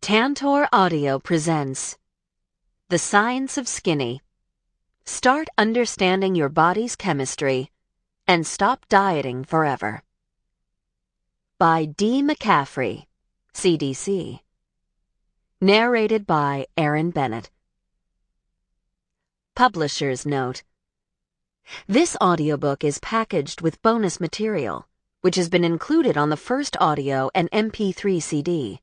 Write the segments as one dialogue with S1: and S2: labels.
S1: Tantor Audio presents The Science of Skinny. Start understanding your body's chemistry and stop dieting forever. By Dee McCaffrey, CDC. Narrated by Erin Bennett. Publisher's note. This audiobook is packaged with bonus material, which has been included on the first audio and MP3 CD.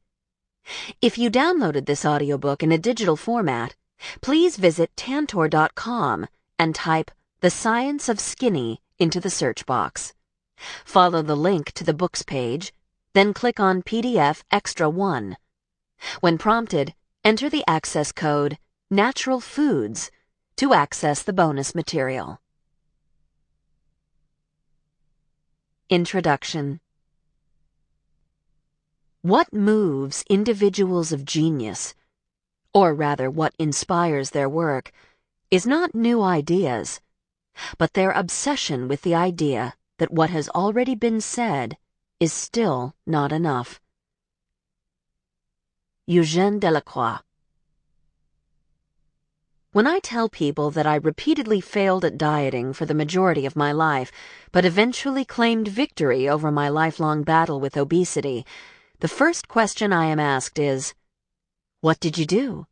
S1: If you downloaded this audiobook in a digital format, please visit Tantor.com and type The Science of Skinny into the search box. Follow the link to the books page, then click on PDF Extra 1. When prompted, enter the access code Natural Foods to access the bonus material. Introduction. What moves individuals of genius, or rather what inspires their work, is not new ideas, but their obsession with the idea that what has already been said is still not enough. Eugène Delacroix. When I tell people that I repeatedly failed at dieting for the majority of my life, but eventually claimed victory over my lifelong battle with obesity, the first question I am asked is, "What did you do?"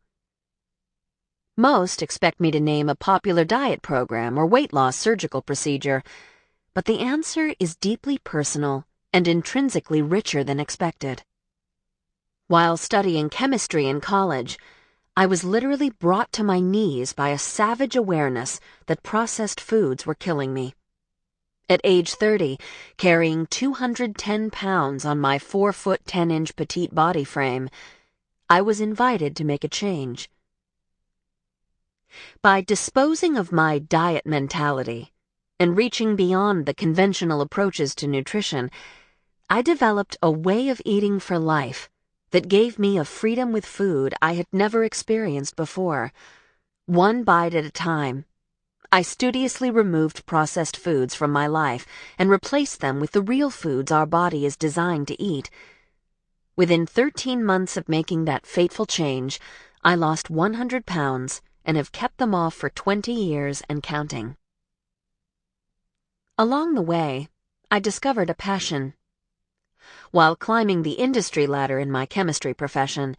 S1: Most expect me to name a popular diet program or weight loss surgical procedure, but the answer is deeply personal and intrinsically richer than expected. While studying chemistry in college, I was literally brought to my knees by a savage awareness that processed foods were killing me. At age 30, carrying 210 pounds on my 4-foot 10-inch petite body frame, I was invited to make a change. By disposing of my diet mentality and reaching beyond the conventional approaches to nutrition, I developed a way of eating for life that gave me a freedom with food I had never experienced before. One bite at a time, I studiously removed processed foods from my life and replaced them with the real foods our body is designed to eat. Within 13 months of making that fateful change, I lost 100 pounds and have kept them off for 20 years and counting. Along the way, I discovered a passion. While climbing the industry ladder in my chemistry profession,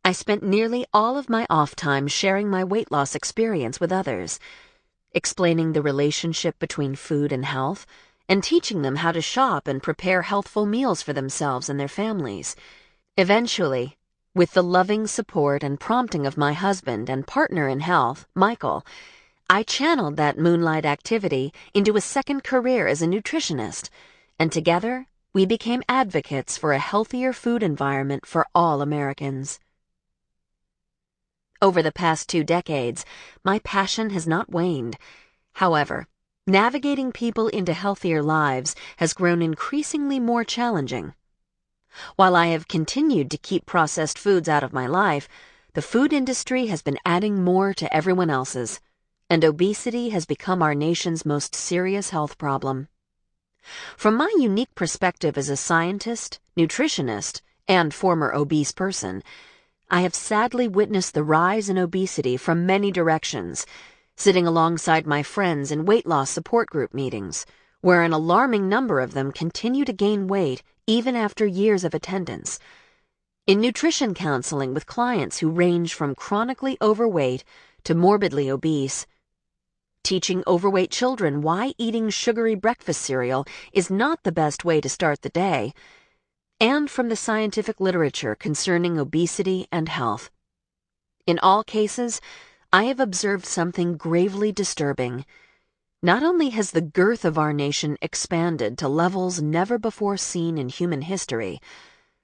S1: I spent nearly all of my off time sharing my weight loss experience with others, explaining the relationship between food and health, and teaching them how to shop and prepare healthful meals for themselves and their families. Eventually, with the loving support and prompting of my husband and partner in health, Michael, I channeled that moonlight activity into a second career as a nutritionist, and together we became advocates for a healthier food environment for all Americans. Over the past 2 decades, my passion has not waned. However, navigating people into healthier lives has grown increasingly more challenging. While I have continued to keep processed foods out of my life, the food industry has been adding more to everyone else's, and obesity has become our nation's most serious health problem. From my unique perspective as a scientist, nutritionist, and former obese person, I have sadly witnessed the rise in obesity from many directions, sitting alongside my friends in weight loss support group meetings, where an alarming number of them continue to gain weight even after years of attendance. In nutrition counseling with clients who range from chronically overweight to morbidly obese, teaching overweight children why eating sugary breakfast cereal is not the best way to start the day, and from the scientific literature concerning obesity and health. In all cases, I have observed something gravely disturbing. Not only has the girth of our nation expanded to levels never before seen in human history,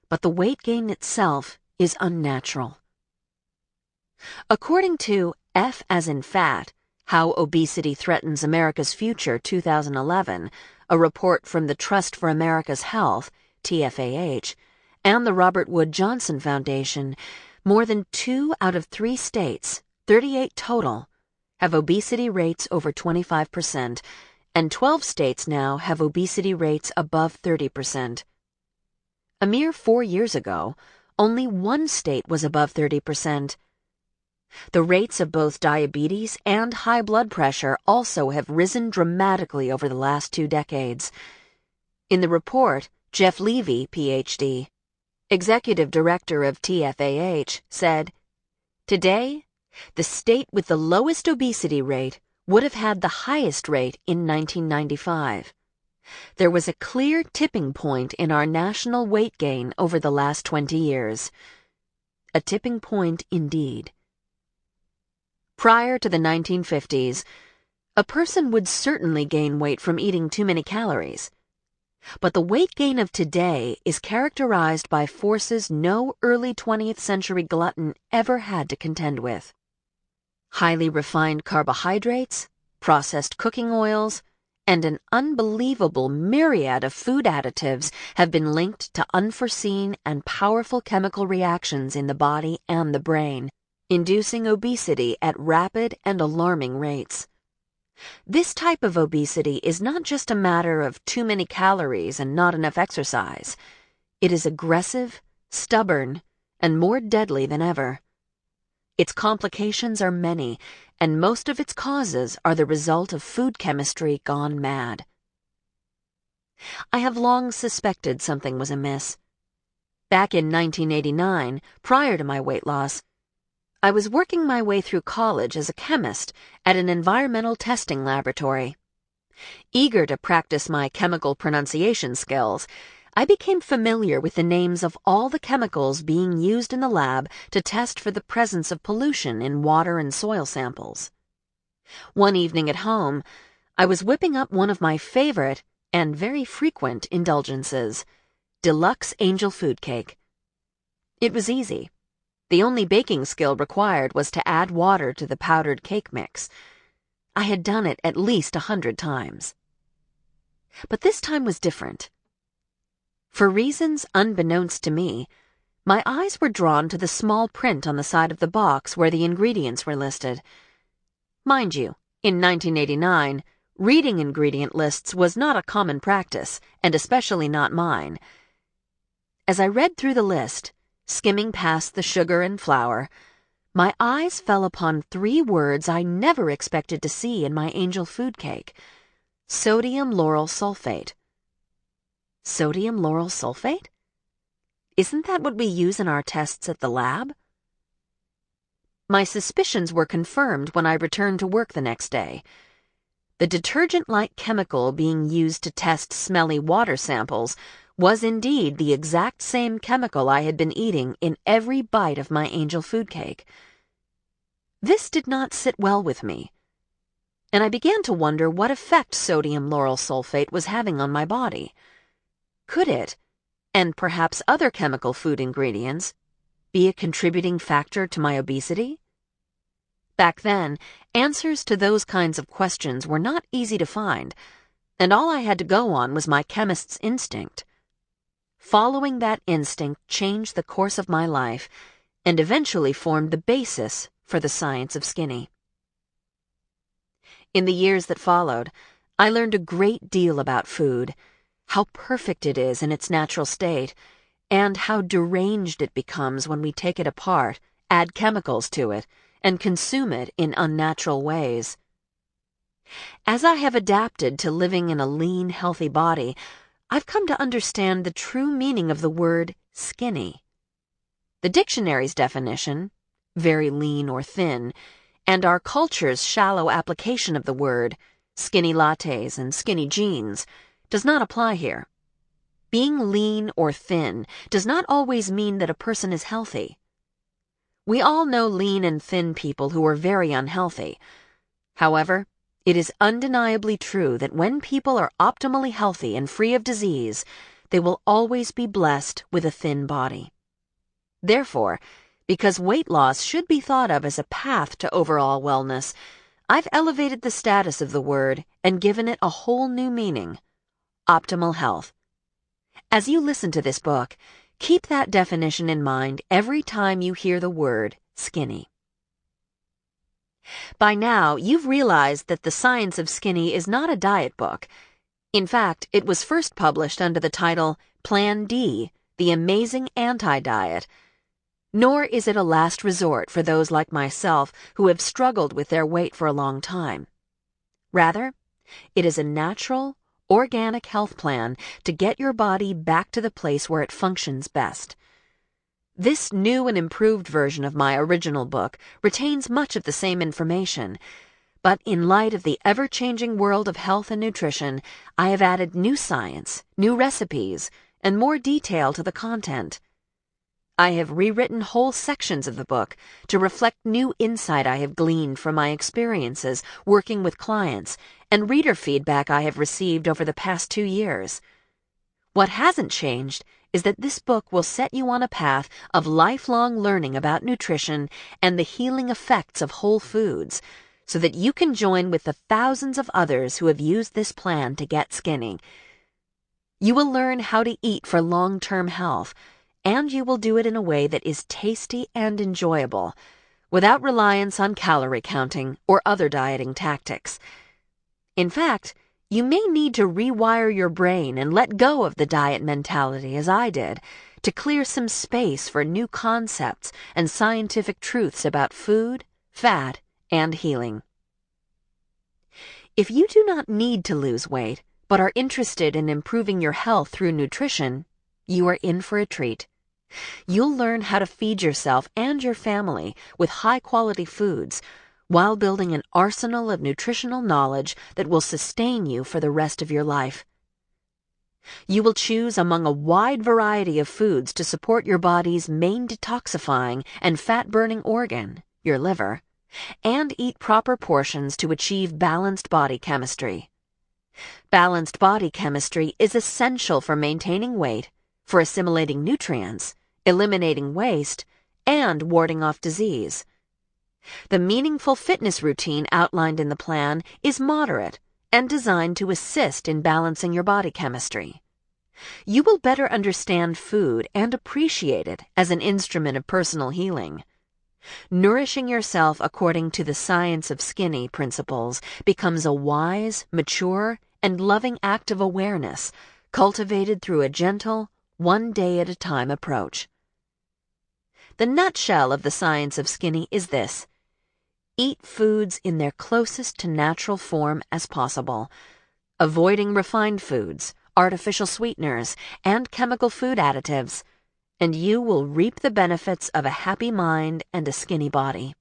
S1: but the weight gain itself is unnatural. According to F as in Fat, How Obesity Threatens America's Future 2011, a report from the Trust for America's Health, TFAH, and the Robert Wood Johnson Foundation, more than 2 out of 3 states, 38 total, have obesity rates over 25%, and 12 states now have obesity rates above 30%. A mere 4 years ago, only one state was above 30%. The rates of both diabetes and high blood pressure also have risen dramatically over the last 2 decades. In the report, Jeff Levy, Ph.D., executive director of TFAH, said, "Today, the state with the lowest obesity rate would have had the highest rate in 1995. There was a clear tipping point in our national weight gain over the last 20 years. A tipping point indeed." Prior to the 1950s, a person would certainly gain weight from eating too many calories. But the weight gain of today is characterized by forces no early 20th century glutton ever had to contend with. Highly refined carbohydrates, processed cooking oils, and an unbelievable myriad of food additives have been linked to unforeseen and powerful chemical reactions in the body and the brain, inducing obesity at rapid and alarming rates. This type of obesity is not just a matter of too many calories and not enough exercise. It is aggressive, stubborn, and more deadly than ever. Its complications are many, and most of its causes are the result of food chemistry gone mad. I have long suspected something was amiss. Back in 1989, prior to my weight loss, I was working my way through college as a chemist at an environmental testing laboratory. Eager to practice my chemical pronunciation skills, I became familiar with the names of all the chemicals being used in the lab to test for the presence of pollution in water and soil samples. One evening at home, I was whipping up one of my favorite and very frequent indulgences, deluxe angel food cake. It was easy. The only baking skill required was to add water to the powdered cake mix. I had done it at least 100 times. But this time was different. For reasons unbeknownst to me, my eyes were drawn to the small print on the side of the box where the ingredients were listed. Mind you, in 1989, reading ingredient lists was not a common practice, and especially not mine. As I read through the list, skimming past the sugar and flour, my eyes fell upon 3 words I never expected to see in my angel food cake: sodium lauryl sulfate. Sodium lauryl sulfate? Isn't that what we use in our tests at the lab? My suspicions were confirmed when I returned to work the next day. The detergent-like chemical being used to test smelly water samples was indeed the exact same chemical I had been eating in every bite of my angel food cake. This did not sit well with me, and I began to wonder what effect sodium lauryl sulfate was having on my body. Could it, and perhaps other chemical food ingredients, be a contributing factor to my obesity? Back then, answers to those kinds of questions were not easy to find, and all I had to go on was my chemist's instinct. Following that instinct changed the course of my life and eventually formed the basis for the science of skinny. In the years that followed, I learned a great deal about food, how perfect it is in its natural state, and how deranged it becomes when we take it apart, add chemicals to it, and consume it in unnatural ways. As I have adapted to living in a lean, healthy body, I've come to understand the true meaning of the word skinny. The dictionary's definition, very lean or thin, and our culture's shallow application of the word, skinny lattes and skinny jeans, does not apply here. Being lean or thin does not always mean that a person is healthy. We all know lean and thin people who are very unhealthy. However, it is undeniably true that when people are optimally healthy and free of disease, they will always be blessed with a thin body. Therefore, because weight loss should be thought of as a path to overall wellness, I've elevated the status of the word and given it a whole new meaning: optimal health. As you listen to this book, keep that definition in mind every time you hear the word skinny. By now, you've realized that The Science of Skinny is not a diet book. In fact, it was first published under the title Plan D, the amazing anti-diet. Nor is it a last resort for those like myself who have struggled with their weight for a long time. Rather, it is a natural, organic health plan to get your body back to the place where it functions best. This new and improved version of my original book retains much of the same information, but in light of the ever-changing world of health and nutrition, I have added new science, new recipes, and more detail to the content. I have rewritten whole sections of the book to reflect new insight I have gleaned from my experiences working with clients and reader feedback I have received over the past 2 years. What hasn't changed is that this book will set you on a path of lifelong learning about nutrition and the healing effects of whole foods, so that you can join with the thousands of others who have used this plan to get skinny. You will learn how to eat for long-term health, and you will do it in a way that is tasty and enjoyable, without reliance on calorie counting or other dieting tactics. In fact, you may need to rewire your brain and let go of the diet mentality as I did, to clear some space for new concepts and scientific truths about food, fat, and healing. If you do not need to lose weight, but are interested in improving your health through nutrition, you are in for a treat. You'll learn how to feed yourself and your family with high-quality foods while building an arsenal of nutritional knowledge that will sustain you for the rest of your life. You will choose among a wide variety of foods to support your body's main detoxifying and fat-burning organ, your liver, and eat proper portions to achieve balanced body chemistry. Balanced body chemistry is essential for maintaining weight, for assimilating nutrients, eliminating waste, and warding off disease. The meaningful fitness routine outlined in the plan is moderate and designed to assist in balancing your body chemistry. You will better understand food and appreciate it as an instrument of personal healing. Nourishing yourself according to the science of skinny principles becomes a wise, mature, and loving act of awareness, cultivated through a gentle, one-day-at-a-time approach. The nutshell of the science of skinny is this: eat foods in their closest to natural form as possible, avoiding refined foods, artificial sweeteners, and chemical food additives, and you will reap the benefits of a happy mind and a skinny body.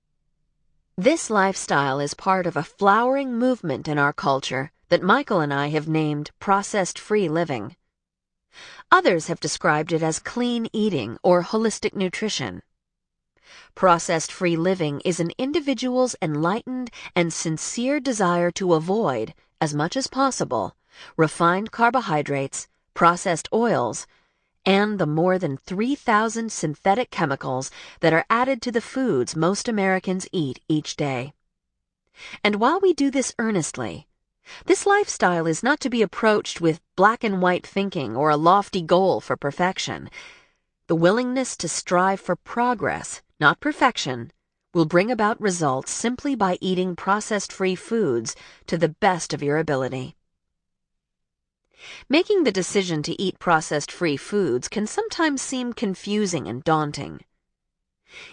S1: This lifestyle is part of a flowering movement in our culture that Michael and I have named processed-free living. Others have described it as clean eating or holistic nutrition. Processed-free living is an individual's enlightened and sincere desire to avoid, as much as possible, refined carbohydrates, processed oils, and the more than 3,000 synthetic chemicals that are added to the foods most Americans eat each day. And while we do this earnestly, this lifestyle is not to be approached with black and white thinking or a lofty goal for perfection. The willingness to strive for progress, not perfection, will bring about results simply by eating processed-free foods to the best of your ability. Making the decision to eat processed-free foods can sometimes seem confusing and daunting.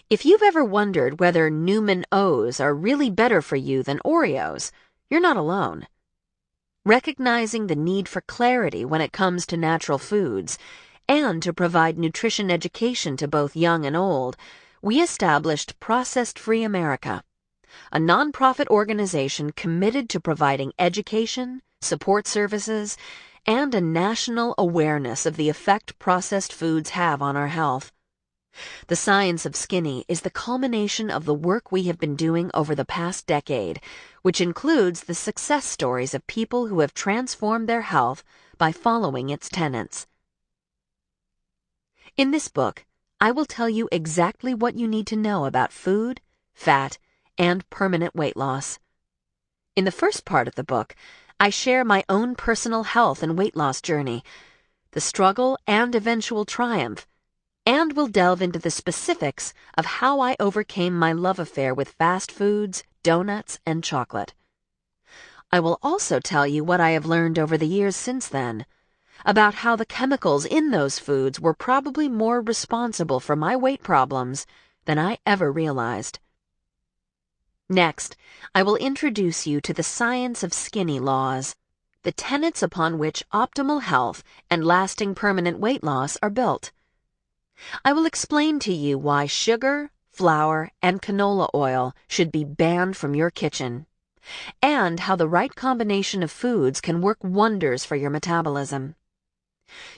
S1: If you've ever wondered whether Newman O's are really better for you than Oreos, you're not alone. Recognizing the need for clarity when it comes to natural foods, and to provide nutrition education to both young and old, we established Processed Free America, a nonprofit organization committed to providing education, support services, and a national awareness of the effect processed foods have on our health. The science of skinny is the culmination of the work we have been doing over the past decade, which includes the success stories of people who have transformed their health by following its tenets. In this book, I will tell you exactly what you need to know about food, fat, and permanent weight loss. In the first part of the book, I share my own personal health and weight loss journey, the struggle and eventual triumph, and will delve into the specifics of how I overcame my love affair with fast foods, donuts, and chocolate. I will also tell you what I have learned over the years since then, about how the chemicals in those foods were probably more responsible for my weight problems than I ever realized. Next, I will introduce you to the science of skinny laws, the tenets upon which optimal health and lasting permanent weight loss are built. I will explain to you why sugar, flour, and canola oil should be banned from your kitchen, and how the right combination of foods can work wonders for your metabolism.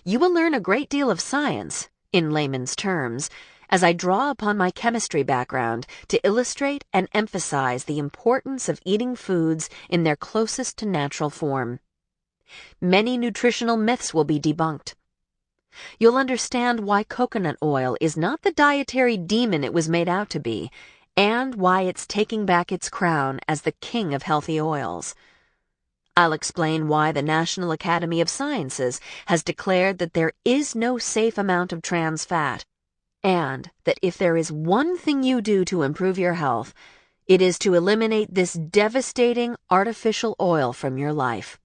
S1: You will learn a great deal of science, in layman's terms, as I draw upon my chemistry background to illustrate and emphasize the importance of eating foods in their closest to natural form. Many nutritional myths will be debunked. You'll understand why coconut oil is not the dietary demon it was made out to be, and why it's taking back its crown as the king of healthy oils. I'll explain why the National Academy of Sciences has declared that there is no safe amount of trans fat, and that if there is one thing you do to improve your health, it is to eliminate this devastating artificial oil from your life.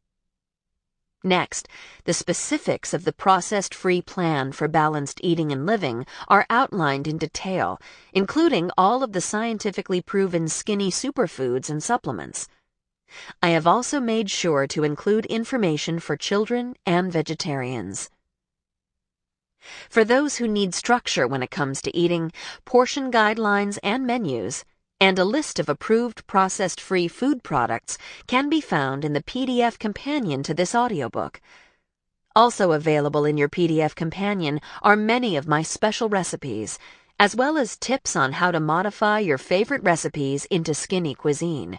S1: Next, the specifics of the processed-free plan for balanced eating and living are outlined in detail, including all of the scientifically proven skinny superfoods and supplements. I have also made sure to include information for children and vegetarians. For those who need structure when it comes to eating, portion guidelines and menus, and a list of approved processed-free food products can be found in the PDF companion to this audiobook. Also available in your PDF companion are many of my special recipes, as well as tips on how to modify your favorite recipes into skinny cuisine.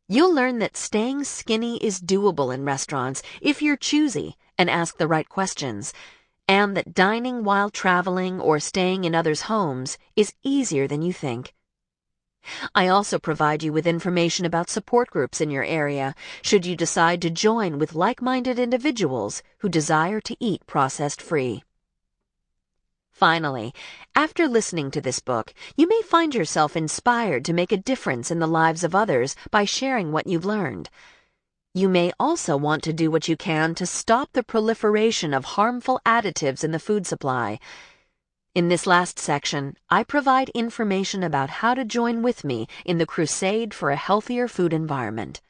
S1: You'll learn that staying skinny is doable in restaurants if you're choosy and ask the right questions, and that dining while traveling or staying in others' homes is easier than you think. I also provide you with information about support groups in your area should you decide to join with like-minded individuals who desire to eat processed-free. Finally, after listening to this book, you may find yourself inspired to make a difference in the lives of others by sharing what you've learned. You may also want to do what you can to stop the proliferation of harmful additives in the food supply. In this last section, I provide information about how to join with me in the crusade for a healthier food environment.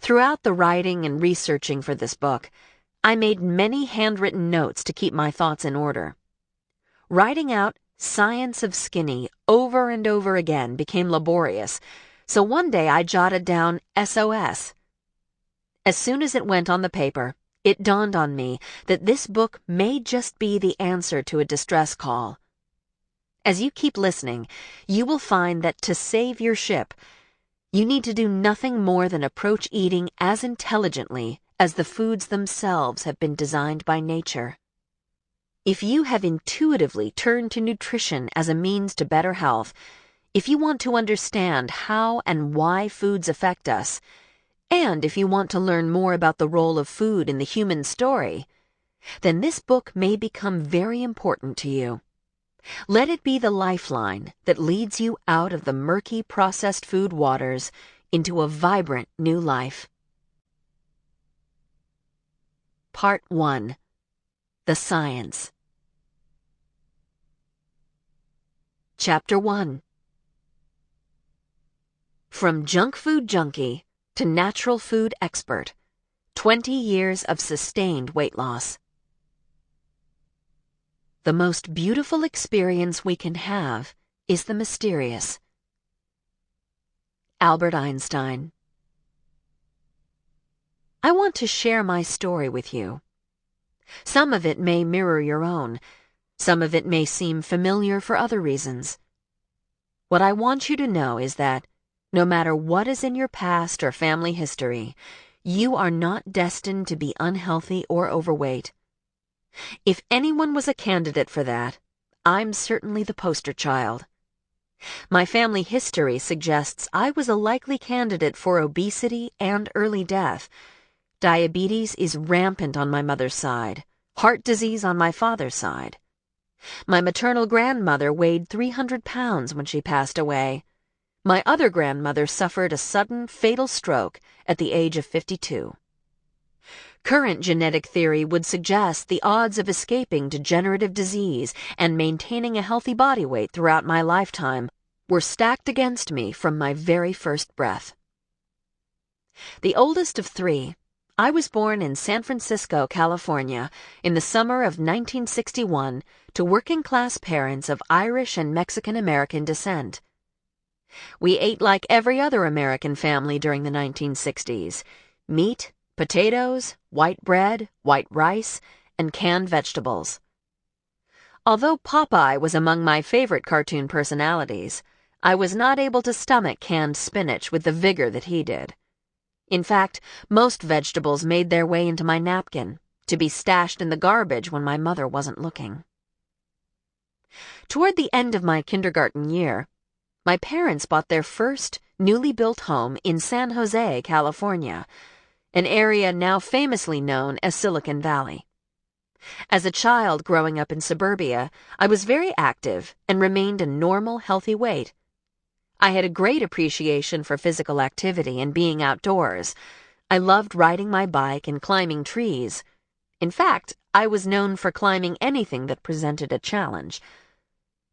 S1: Throughout the writing and researching for this book, I made many handwritten notes to keep my thoughts in order. Writing out Science of Skinny over and over again became laborious, so one day I jotted down SOS. As soon as it went on the paper, it dawned on me that this book may just be the answer to a distress call. As you keep listening, you will find that to save your ship, you need to do nothing more than approach eating as intelligently as the foods themselves have been designed by nature. If you have intuitively turned to nutrition as a means to better health, if you want to understand how and why foods affect us, and if you want to learn more about the role of food in the human story, then this book may become very important to you. Let it be the lifeline that leads you out of the murky processed food waters into a vibrant new life. Part 1. The Science. Chapter 1. From junk food junkie to natural food expert, 20 years of sustained weight loss. The most beautiful experience we can have is the mysterious. Albert Einstein. I want to share my story with you. Some of it may mirror your own. Some of it may seem familiar for other reasons. What I want you to know is that, no matter what is in your past or family history, you are not destined to be unhealthy or overweight. If anyone was a candidate for that, I'm certainly the poster child. My family history suggests I was a likely candidate for obesity and early death. Diabetes is rampant on my mother's side, heart disease on my father's side. My maternal grandmother weighed 300 pounds when she passed away. My other grandmother suffered a sudden, fatal stroke at the age of 52. Current genetic theory would suggest the odds of escaping degenerative disease and maintaining a healthy body weight throughout my lifetime were stacked against me from my very first breath. The oldest of three, I was born in San Francisco, California, in the summer of 1961 to working-class parents of Irish and Mexican-American descent. We ate like every other American family during the 1960s: meat, potatoes, white bread, white rice, and canned vegetables. Although Popeye was among my favorite cartoon personalities, I was not able to stomach canned spinach with the vigor that he did. In fact, most vegetables made their way into my napkin, to be stashed in the garbage when my mother wasn't looking. Toward the end of my kindergarten year, my parents bought their first newly built home in San Jose, California, an area now famously known as Silicon Valley. As a child growing up in suburbia, I was very active and remained a normal, healthy weight. I had a great appreciation for physical activity and being outdoors. I loved riding my bike and climbing trees. In fact, I was known for climbing anything that presented a challenge.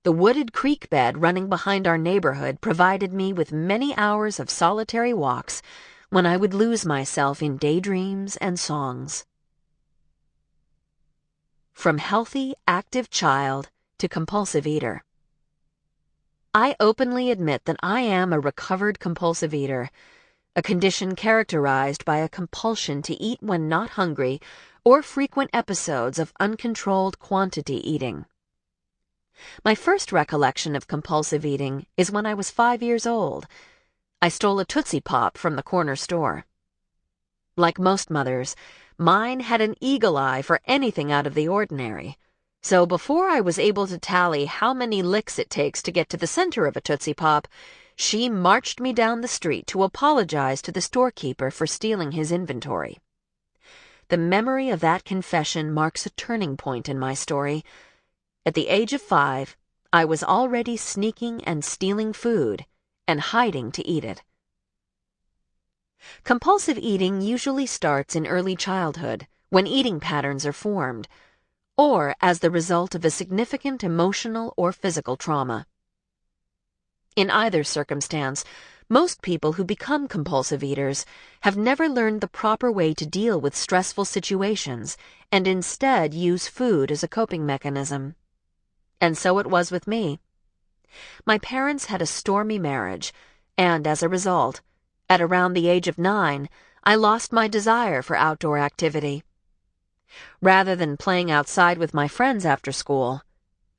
S1: The wooded creek bed running behind our neighborhood provided me with many hours of solitary walks when I would lose myself in daydreams and songs. From healthy, active child to compulsive eater. I openly admit that I am a recovered compulsive eater, a condition characterized by a compulsion to eat when not hungry or frequent episodes of uncontrolled quantity eating. My first recollection of compulsive eating is when I was 5 years old. I stole a Tootsie Pop from the corner store. Like most mothers, mine had an eagle eye for anything out of the ordinary. So before I was able to tally how many licks it takes to get to the center of a Tootsie Pop, she marched me down the street to apologize to the storekeeper for stealing his inventory. The memory of that confession marks a turning point in my story. At the age of 5, I was already sneaking and stealing food and hiding to eat it. Compulsive eating usually starts in early childhood, when eating patterns are formed, or as the result of a significant emotional or physical trauma. In either circumstance, most people who become compulsive eaters have never learned the proper way to deal with stressful situations and instead use food as a coping mechanism. And so it was with me. My parents had a stormy marriage, and as a result, at around the age of 9, I lost my desire for outdoor activity. Rather than playing outside with my friends after school,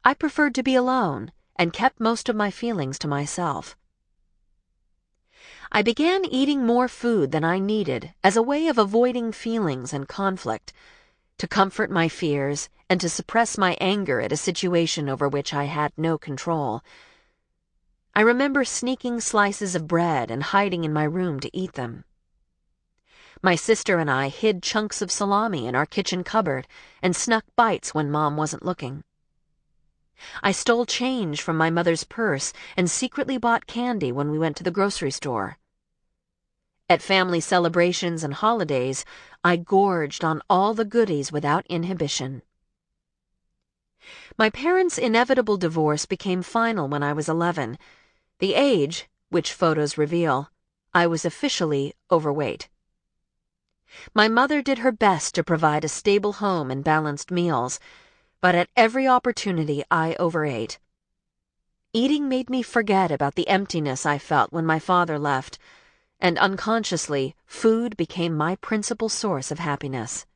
S1: I preferred to be alone and kept most of my feelings to myself. I began eating more food than I needed as a way of avoiding feelings and conflict, to comfort my fears and to suppress my anger at a situation over which I had no control. I remember sneaking slices of bread and hiding in my room to eat them. My sister and I hid chunks of salami in our kitchen cupboard and snuck bites when Mom wasn't looking. I stole change from my mother's purse and secretly bought candy when we went to the grocery store. At family celebrations and holidays, I gorged on all the goodies without inhibition. My parents' inevitable divorce became final when I was 11, the age, which photos reveal, I was officially overweight. My mother did her best to provide a stable home and balanced meals, but at every opportunity I overate. Eating made me forget about the emptiness I felt when my father left, and unconsciously, food became my principal source of happiness.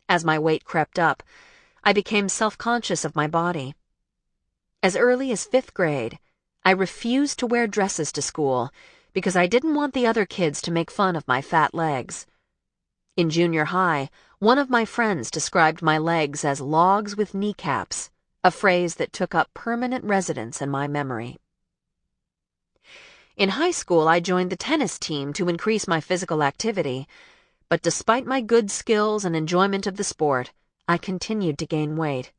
S1: As my weight crept up, I became self-conscious of my body. As early as 5th grade, I refused to wear dresses to school because I didn't want the other kids to make fun of my fat legs. In junior high, one of my friends described my legs as logs with kneecaps, a phrase that took up permanent residence in my memory. In high school, I joined the tennis team to increase my physical activity, but despite my good skills and enjoyment of the sport, I continued to gain weight.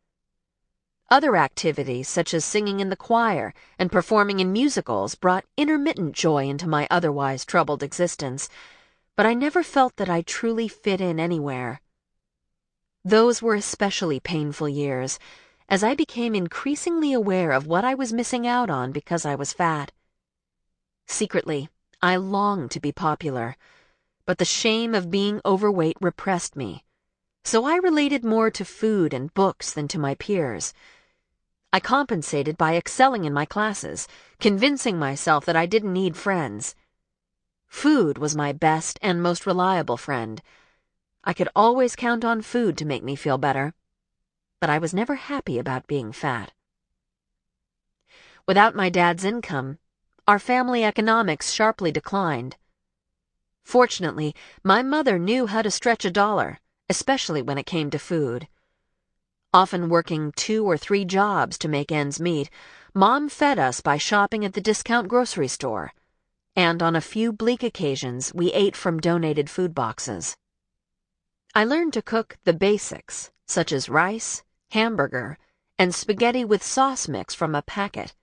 S1: Other activities, such as singing in the choir and performing in musicals, brought intermittent joy into my otherwise troubled existence, but I never felt that I truly fit in anywhere. Those were especially painful years, as I became increasingly aware of what I was missing out on because I was fat. Secretly, I longed to be popular, but the shame of being overweight repressed me, so I related more to food and books than to my peers. I compensated by excelling in my classes, convincing myself that I didn't need friends. Food was my best and most reliable friend. I could always count on food to make me feel better, but I was never happy about being fat. Without my dad's income, our family economics sharply declined. Fortunately, my mother knew how to stretch a dollar, especially when it came to food. Often working 2 or 3 jobs to make ends meet, Mom fed us by shopping at the discount grocery store, and on a few bleak occasions we ate from donated food boxes. I learned to cook the basics, such as rice, hamburger, and spaghetti with sauce mix from a packet.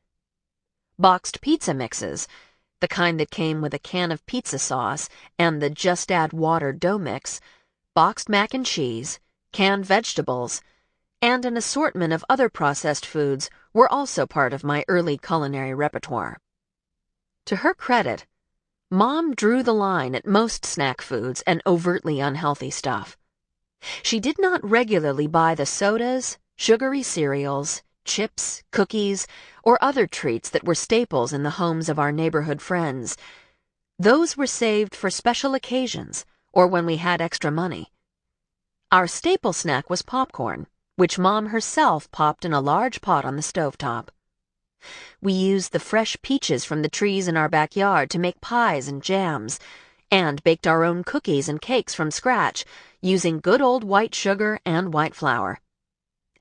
S1: Boxed pizza mixes, the kind that came with a can of pizza sauce and the just add water dough mix, boxed mac and cheese, canned vegetables, and an assortment of other processed foods were also part of my early culinary repertoire. To her credit, Mom drew the line at most snack foods and overtly unhealthy stuff. She did not regularly buy the sodas, sugary cereals, chips, cookies, or other treats that were staples in the homes of our neighborhood friends. Those were saved for special occasions or when we had extra money. Our staple snack was popcorn, which Mom herself popped in a large pot on the stovetop. We used the fresh peaches from the trees in our backyard to make pies and jams, and baked our own cookies and cakes from scratch, using good old white sugar and white flour.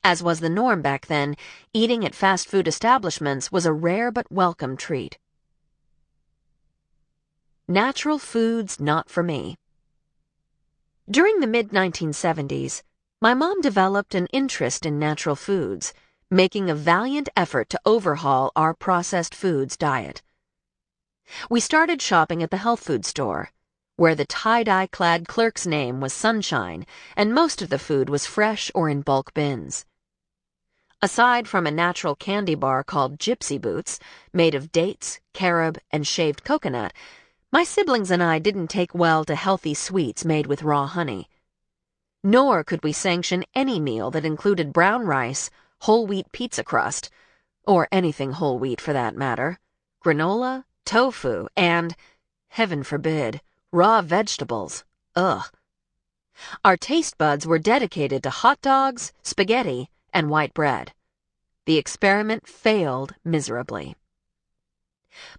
S1: As was the norm back then, eating at fast food establishments was a rare but welcome treat. Natural foods not for me. During the mid-1970s, my mom developed an interest in natural foods, making a valiant effort to overhaul our processed foods diet. We started shopping at the health food store, where the tie-dye clad clerk's name was Sunshine, and most of the food was fresh or in bulk bins. Aside from a natural candy bar called Gypsy Boots, made of dates, carob, and shaved coconut, my siblings and I didn't take well to healthy sweets made with raw honey. Nor could we sanction any meal that included brown rice, whole wheat pizza crust, or anything whole wheat for that matter, granola, tofu, and, heaven forbid, raw vegetables. Ugh. Our taste buds were dedicated to hot dogs, spaghetti, and white bread. The experiment failed miserably.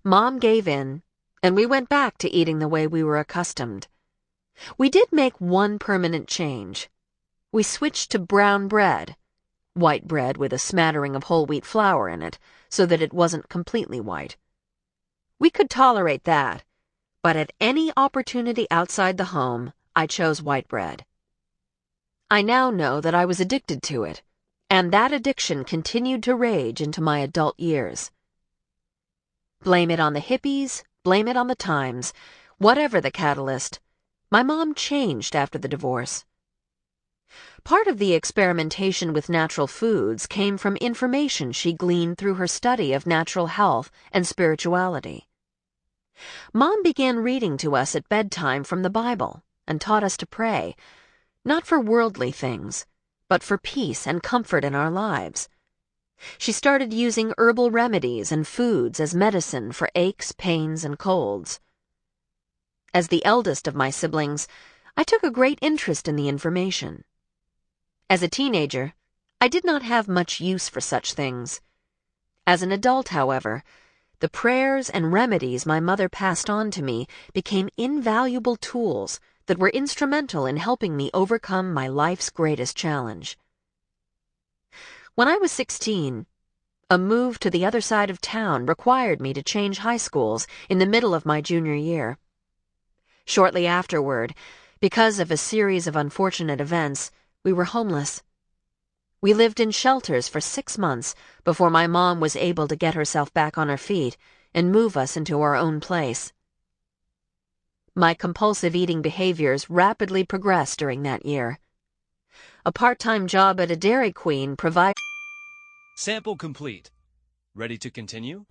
S1: Mom gave in, and we went back to eating the way we were accustomed. We did make one permanent change. We switched to brown bread, white bread with a smattering of whole wheat flour in it, so that it wasn't completely white. We could tolerate that, but at any opportunity outside the home, I chose white bread. I now know that I was addicted to it, and that addiction continued to rage into my adult years. Blame it on the hippies, blame it on the times, whatever the catalyst, my mom changed after the divorce. Part of the experimentation with natural foods came from information she gleaned through her study of natural health and spirituality. Mom began reading to us at bedtime from the Bible and taught us to pray, not for worldly things, but for peace and comfort in our lives. She started using herbal remedies and foods as medicine for aches, pains, and colds. As the eldest of my siblings, I took a great interest in the information. As a teenager, I did not have much use for such things. As an adult, however, the prayers and remedies my mother passed on to me became invaluable tools that were instrumental in helping me overcome my life's greatest challenge. When I was 16, a move to the other side of town required me to change high schools in the middle of my junior year. Shortly afterward, because of a series of unfortunate events, we were homeless. We lived in shelters for 6 months before my mom was able to get herself back on her feet and move us into our own place. My compulsive eating behaviors rapidly progressed during that year. A part-time job at a Dairy Queen provided...
S2: Sample complete. Ready to continue?